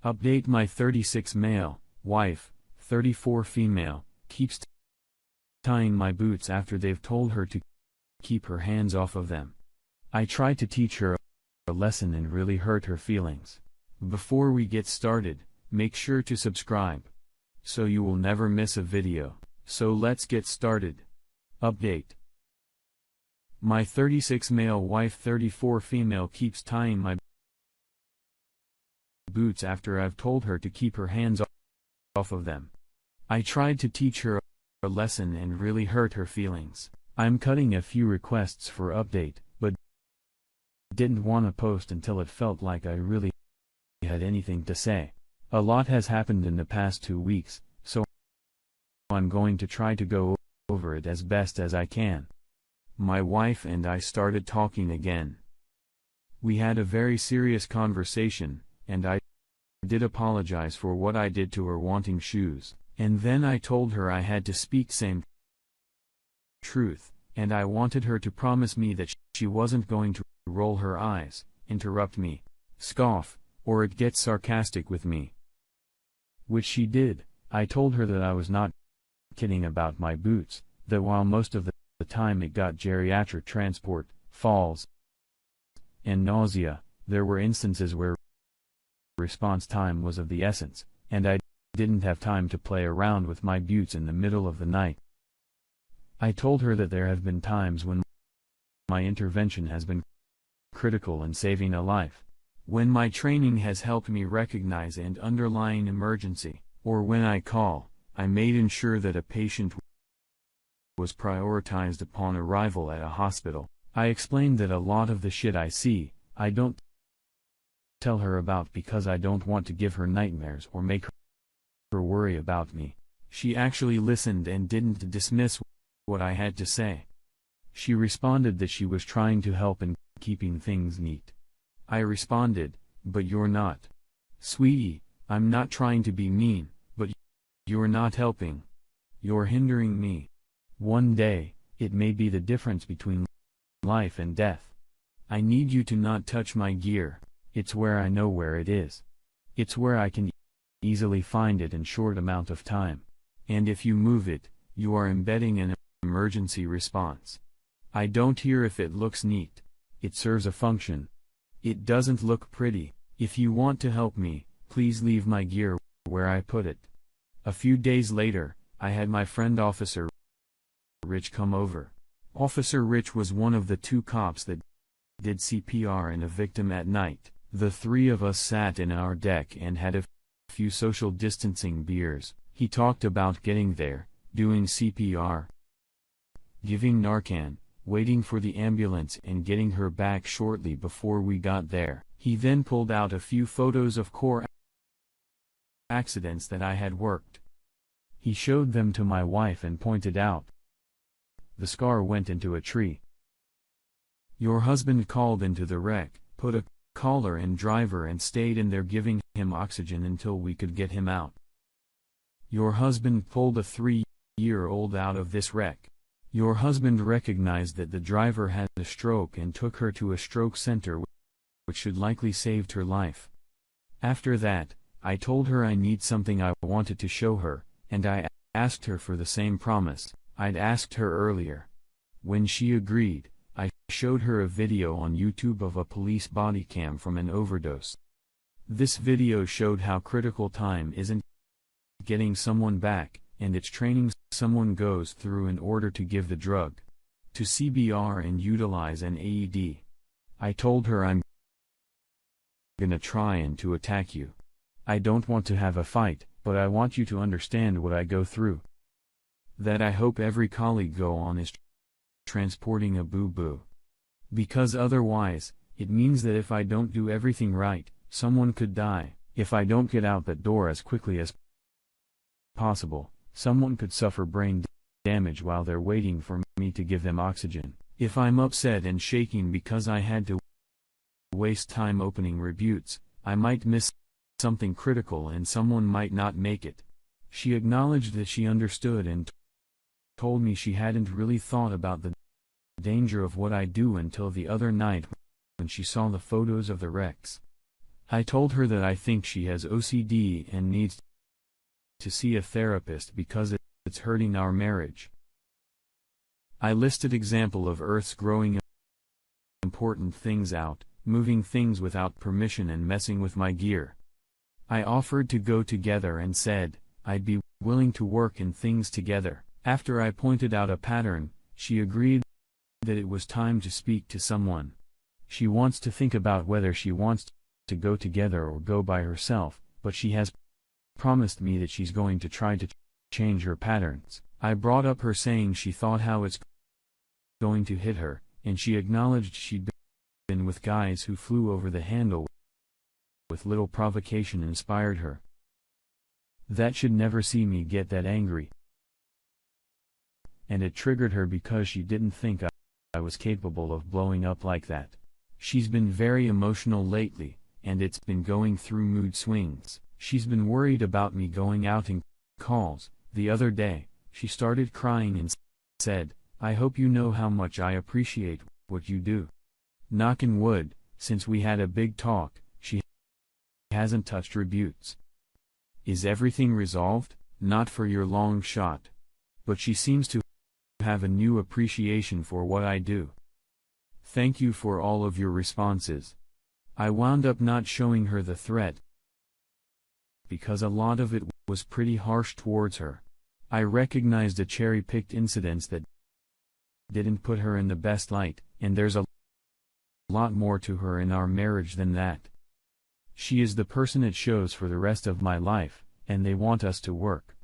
Update: my 36 male wife, 34 female, keeps tying my boots after they've told her to keep her hands off of them. I tried to teach her a lesson and really hurt her feelings. Before we get started, make sure to subscribe, so you will never miss a video. So let's get started. Update: my 36 male wife, 34 female, keeps tying my boots after I've told her to keep her hands off of them. I tried to teach her a lesson and really hurt her feelings. I'm cutting a few requests for update, but didn't want to post until it felt like I really had anything to say. A lot has happened in the past 2 weeks, so I'm going to try to go over it as best as I can. My wife and I started talking again. We had a very serious conversation, and I did apologize for what I did to her wanting shoes, and then I told her I had to speak same truth, and I wanted her to promise me that she wasn't going to roll her eyes, interrupt me, scoff, or get sarcastic with me. Which she did. I told her that I was not kidding about my boots, that while most of the time it got geriatric transport, falls, and nausea, there were instances where response time was of the essence, and I didn't have time to play around with my boots in the middle of the night. I told her that there have been times when my intervention has been critical in saving a life, when my training has helped me recognize an underlying emergency, or when I made ensure that a patient was prioritized upon arrival at a hospital. I explained that a lot of the shit I see, I don't tell her about because I don't want to give her nightmares or make her worry about me. She actually listened and didn't dismiss what I had to say. She responded that she was trying to help in keeping things neat. I responded, "But you're not. Sweetie, I'm not trying to be mean, but you're not helping. You're hindering me. One day, it may be the difference between life and death. I need you to not touch my gear. It's where I know where it is. It's where I can easily find it in short amount of time. And if you move it, you are embedding an emergency response. I don't care if it looks neat. It serves a function. It doesn't look pretty. If you want to help me, please leave my gear where I put it." A few days later, I had my friend Officer Rich come over. Officer Rich was one of the 2 cops that did CPR in a victim at night. The 3 of us sat in our deck and had a few social distancing beers. He talked about getting there, doing CPR, giving Narcan, waiting for the ambulance and getting her back shortly before we got there. He then pulled out a few photos of core accidents that I had worked. He showed them to my wife and pointed out, "The scar went into a tree. Your husband called into the wreck, put a caller and driver and stayed in there giving him oxygen until we could get him out. Your husband pulled a 3-year-old out of this wreck. Your husband recognized that the driver had a stroke and took her to a stroke center, which should likely saved her life. After that, I told her I need something I wanted to show her, and I asked her for the same promise I'd asked her earlier. When she agreed, I showed her a video on YouTube of a police body cam from an overdose. This video showed how critical time isn't getting someone back, and it's training someone goes through in order to give the drug, to CBR and utilize an AED. I told her I'm gonna try and to attack you. I don't want to have a fight, but I want you to understand what I go through. That I hope every colleague go on is transporting a boo-boo. Because otherwise, it means that if I don't do everything right, someone could die. If I don't get out that door as quickly as possible, someone could suffer brain damage while they're waiting for me to give them oxygen. If I'm upset and shaking because I had to waste time opening rebutes, I might miss something critical and someone might not make it." She acknowledged that she understood and told me she hadn't really thought about the danger of what I do until the other night when she saw the photos of the wrecks. I told her that I think she has OCD and needs to see a therapist because it's hurting our marriage. I listed example of Earth's growing important things out, moving things without permission and messing with my gear. I offered to go together and said, I'd be willing to work in things together. After I pointed out a pattern, she agreed that it was time to speak to someone. She wants to think about whether she wants to go together or go by herself, but she has promised me that she's going to try to change her patterns. I brought up her saying she thought how it's going to hit her, and she acknowledged she'd been with guys who flew over the handle with little provocation inspired her. That should never see me get that angry. And it triggered her because she didn't think I was capable of blowing up like that. She's been very emotional lately, and it's been going through mood swings. She's been worried about me going out in calls. The other day, she started crying and said, I hope you know how much I appreciate what you do. Knockin' wood, since we had a big talk, she hasn't touched rebukes. Is everything resolved? Not for your long shot. But she seems to have a new appreciation for what I do. Thank you for all of your responses. I wound up not showing her the threat because a lot of it was pretty harsh towards her. I recognized a cherry-picked incidents that didn't put her in the best light, and there's a lot more to her in our marriage than that. She is the person it shows for the rest of my life, and they want us to work.